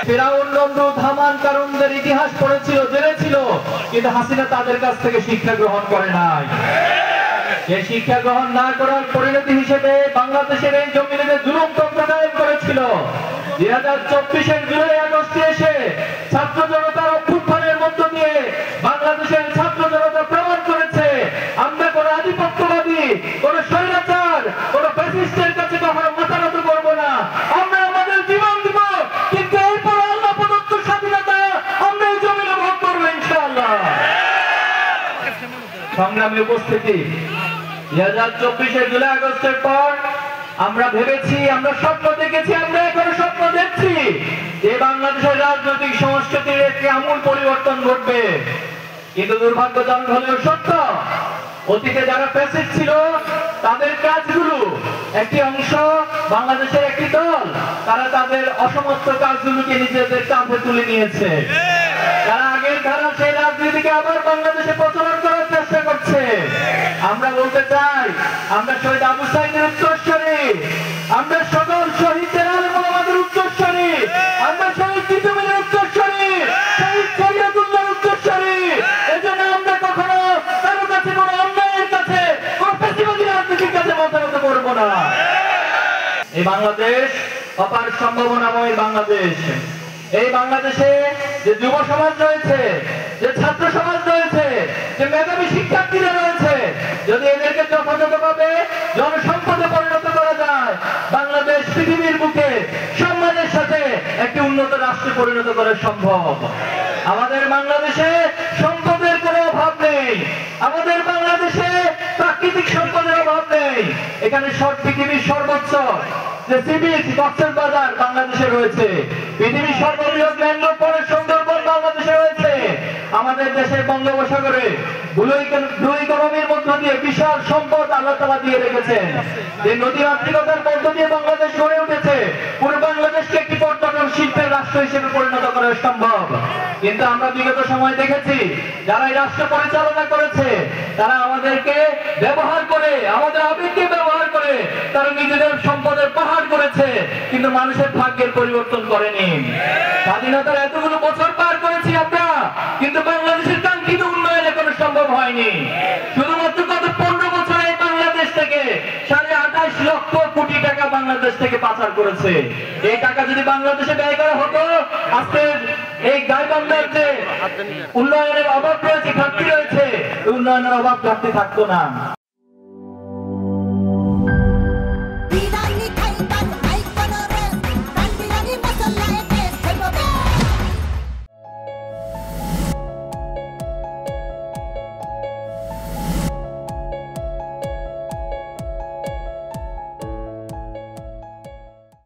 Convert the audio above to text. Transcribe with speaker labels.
Speaker 1: ফিরাউন, নমরুদ, হামান, কারুনদের ইতিহাস পড়েছিল, জেনেছিল, কিন্তু হাসিনা তাদের কাছ থেকে শিক্ষা গ্রহণ করে নাই। যে শিক্ষা গ্রহণ না করার পরিণতি হিসেবে বাংলাদেশের এই জমিনে জুলুমতন্ত্র কায়েম করেছিল। 2024-এর জুলাই আগস্টে এসে ছাত্র জনতার অভ্যুত্থানের মধ্য দিয়ে বাংলাদেশের ছাত্র জনতা প্রমাণ করেছে আমরা কোন আধিপত্যবাদী, কোন স্বৈরাচার, কোন ফ্যাসিস্টের কাছে কখনো মাথা নত করবো না। আমরা আমাদের জীবন দিব, কিন্তু এরপর আল্লাহ প্রদত্ত স্বাধীনতা আমরা এই জমিনে ভোগ করবো ইনশাআল্লাহ। সংগ্রামী উপস্থিতি, 2024-এর জুলাই আগস্টের পর আমরা ভেবেছি, আমরা স্বপ্ন দেখেছি, আমরা এখনো স্বপ্ন দেখছি যে বাংলাদেশের রাজনৈতিক সংস্কৃতির একটি আমূল পরিবর্তন ঘটবে। কিন্তু দুর্ভাগ্যজনক হলেও সত্য, অতীতে যারা ফ্যাসিস্ট ছিল তাদের কাজগুলো একটি অংশ, বাংলাদেশের একটি দল, তারা তাদের অসমস্ত কাজগুলোকে নিজেদের কাঁধে তুলে নিয়েছে। তারা আগের ধারা সেই রাজনীতিকে আবার বাংলাদেশে প্রচলন করার চেষ্টা করছে। আমরা বলতে চাই, আমরা শহীদ আবু সাইদের উত্তরসূরি, আমরা সকল শহীদদের আলেম-ওলামাদের উত্তরসূরি, আমরা শহীদ জিতুমিনের উত্তরসূরি, শহীদ শরীয়তুল্লাহর উত্তরসূরি। এজন্য আমরা কখনো কারো কাছে, কোনো অন্যায়ের কাছে, কোনো ফ্যাসিবাদী রাজনীতির কাছে মাথা নত করবো না। এই বাংলাদেশ অপার সম্ভাবনাময় বাংলাদেশ। এই বাংলাদেশে যে যুব সমাজ রয়েছে, যে ছাত্র সমাজ রয়েছে, যে মেধাবী শিক্ষার্থীরা রয়েছে, যদি এদেরকে যথাযথভাবে জনসম্পদে পরিণত করা যায়, বাংলাদেশ পৃথিবীর বুকে সম্মানের সাথে একটি উন্নত রাষ্ট্রে পরিণত করা সম্ভব। আমাদের বাংলাদেশে সম্পদের কোনো অভাব নেই, আমাদের বাংলাদেশে প্রাকৃতিক সম্পদের অভাব নেই। এখানে পৃথিবীর সর্বোচ্চ যে সি বিচ কক্সবাজার বাংলাদেশে রয়েছে, পৃথিবীর সর্ববৃহৎ ম্যানগ্রোভ ফরেস্ট সুন্দরবন বাংলাদেশে রয়েছে। আমাদের দেশের বঙ্গোপসাগরে ব্লু ইকোনমির মধ্য দিয়ে বিশাল সম্পদ আল্লাহ তাআলা দিয়ে রেখেছেন। যে নদীমাতৃকতার মধ্য দিয়ে বাংলাদেশ গড়ে উঠেছে, পুরো বাংলাদেশকে একটি পর্যটন শিল্পের রাষ্ট্র হিসেবে পরিণত করা সম্ভব। কিন্তু আমরা বিগত সময় দেখেছি যারা এই রাষ্ট্র পরিচালনা করেছে, তারা আমাদেরকে ব্যবহার করে, আমাদের আবেগকে ব্যবহার করে তারা নিজেদের সম্পদের পাহাড় করেছে, কিন্তু মানুষের ভাগ্যের পরিবর্তন করেনি। স্বাধীনতার এতগুলো বছর পার করেছি আমরা, কিন্তু বাংলাদেশের কাঙ্ক্ষিত উন্নয়ন এখনো সম্ভব হয়নি। শুধুমাত্র গত 15 বছরে এই বাংলাদেশ থেকে 28.5 লক্ষ কোটি টাকা বাংলাদেশ থেকে পাচার করেছে। এই টাকা যদি বাংলাদেশে ব্যয় করা হতো, আজকে এই গাইবান্ধার যে উন্নয়নের অভাব রয়েছে, ঘাটতি রয়েছে, উন্নয়নের অভাব ঘাটতি থাকতো না।